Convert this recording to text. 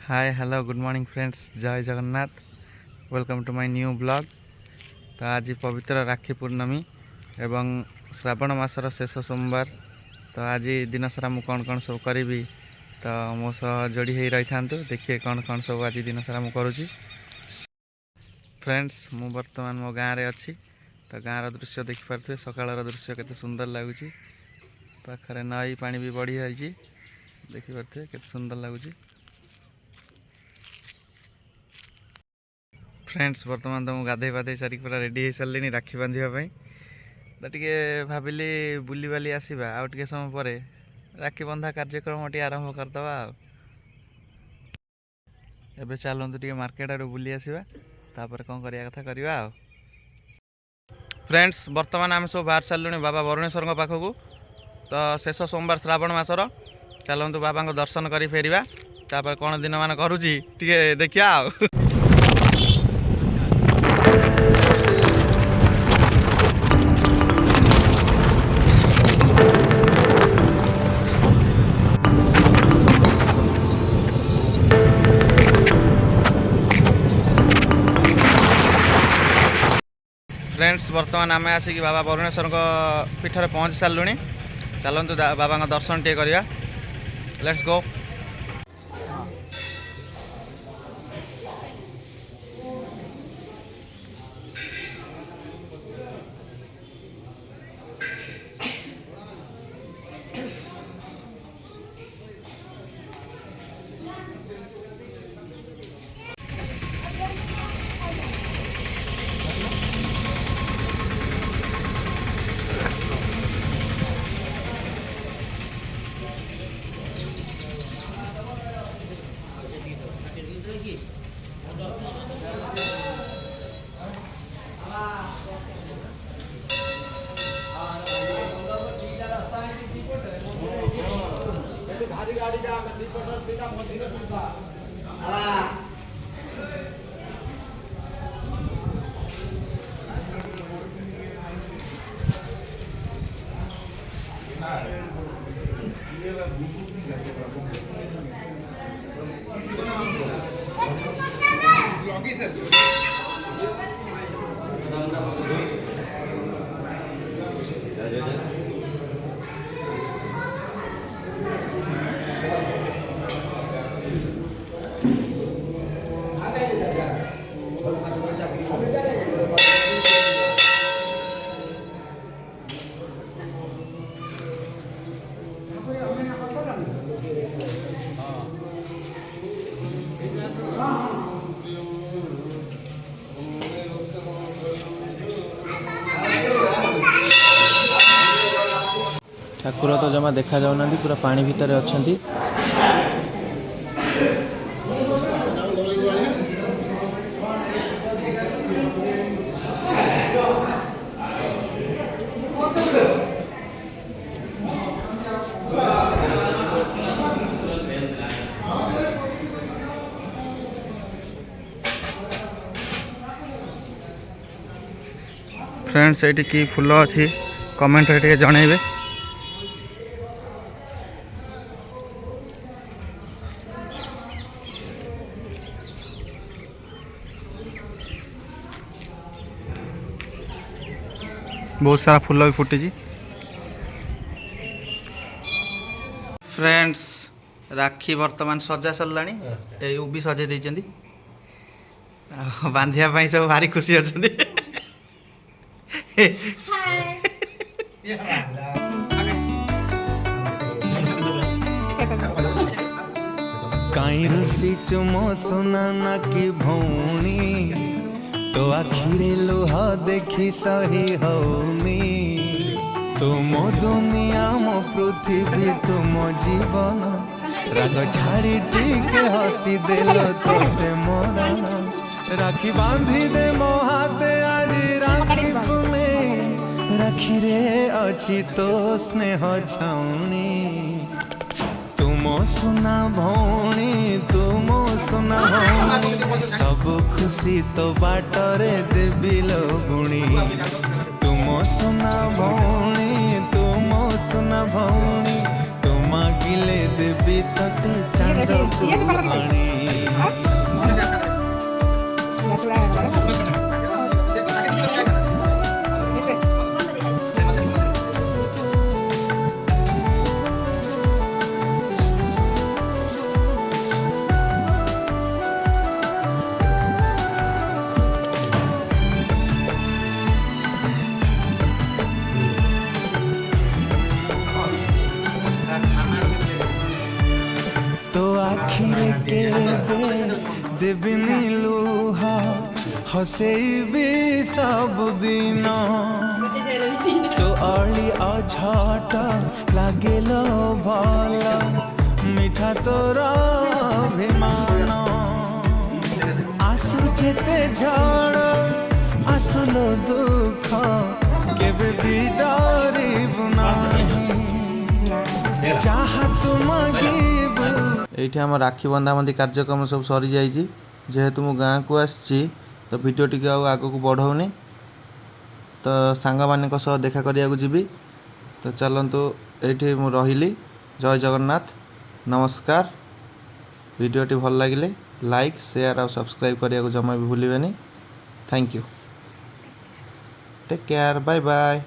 हाय hello good morning friends, जय Jagannath. Welcome to my new blog. तो आज पवित्र राखी पूर्णमी एवं श्रावण मासर शेष सोमवार। तो आज दिन सारा मु कौन कौन सब करी तो मो सह जोड़ी हो रही था। देखिए कौन कौन सब आज दिन सारा मु करुँची। फ्रेंड्स मु बर्तमान मो गाँव रे अच्छी। तो गाँव दृश्य देखिपे सकाल दृश्य केते सुंदर लगुच। पाखे नई पानी भी बढ़ी जाइए, देखिपे केते सुंदर लगुच। फ्रेंड्स बर्तमान तो मुझे गाधे पाधे सारिक पूरा रेडी हो सारे राखी बांधापी। तो टे भाविली बुली बाली आसवा आउ टे समय पर राखी बंधा कार्यक्रम टे आरंभ करदे। एबे चलतु टे मार्केट आड़ बुली आसवा, तापर कौन करवा कथा करवा। फ्रेंड्स बर्तमान आम सब बाहर सारूँ बाबा वरुणेश्वर पाखक। तो शेष सोमवार श्रावण मासर चलतु बाबा दर्शन कर फेरवा। तापर कौन दिन मान करुँची टे देखा। फ्रेंड्स बर्तमान आम आसिक बाबा वरुणेश्वर पीठर पहुँच सारूँ। चलतु बाबा दर्शन टे करवा। Let's go. ठाकुर तो जमा देखा जाऊना, पूरा पानी भितर अच्छा। फ्रेंड्स ये कि फूल अच्छी कमेंट टे जनइबे। बहुत सारा फूल भी फुटी। फ्रेंड्स राखी बर्तमान सजा सरला भी सजे देती बांधिया सब भारी खुशी अच्छा। काई रुसी चुमो सुना ना कि भौणी तो आखिरे लुह देखी सही हौनी। तुम दुनिया मो पृथ्वी तुम जीवन राग छाड़ी टिके हसी देल तोते मरण। राखी बांधी दे मो हाथे आज राखी पुने राखी रे अच्छी तो स्नेह छाउनी। तुम सुना भौणी तुम सुना भौणी सब खुशी तो बाटरे देवी लगुणी। तुम सुना भौणी तुम सुना भौणी तुम गिले देवी तते चांद पानी। तो आखिरे केबे देबिनी लुह हसेबी सबुदिन तो अली अझट लागेल भल मिठा तोर अभिमान आसु जेते झड़ आसुलो दुख केबे भी डरिबु नाही जहाँ तू मांगिबु। এইটি আমার রাখি বন্ধাবন্ধি কার্যক্রম সব সরি যাইছি যেহেতু মু গাঁকু আসছি তো ভিডিও টিকে আগুক বঢ়াউনি তো সাংগମାନଙ୍କ সহ দেখা କରିବାକୁ ଯିବି ତ ଚାଲନ୍ତୁ ଏଇଠି ମୁଁ ରହିଲି। ଜୟ ଜଗନ୍ନାଥ, ନମସ୍କାର। ଭିଡ଼ିଓଟି ଭଲ ଲାଗିଲେ ଲାଇକ୍ ସେୟାର ଆଉ ସବସ୍କ୍ରାଇବ୍ କରିବାକୁ ଜମା ବି ଭୁଲିବେନି। Thank you, take care, bye bye.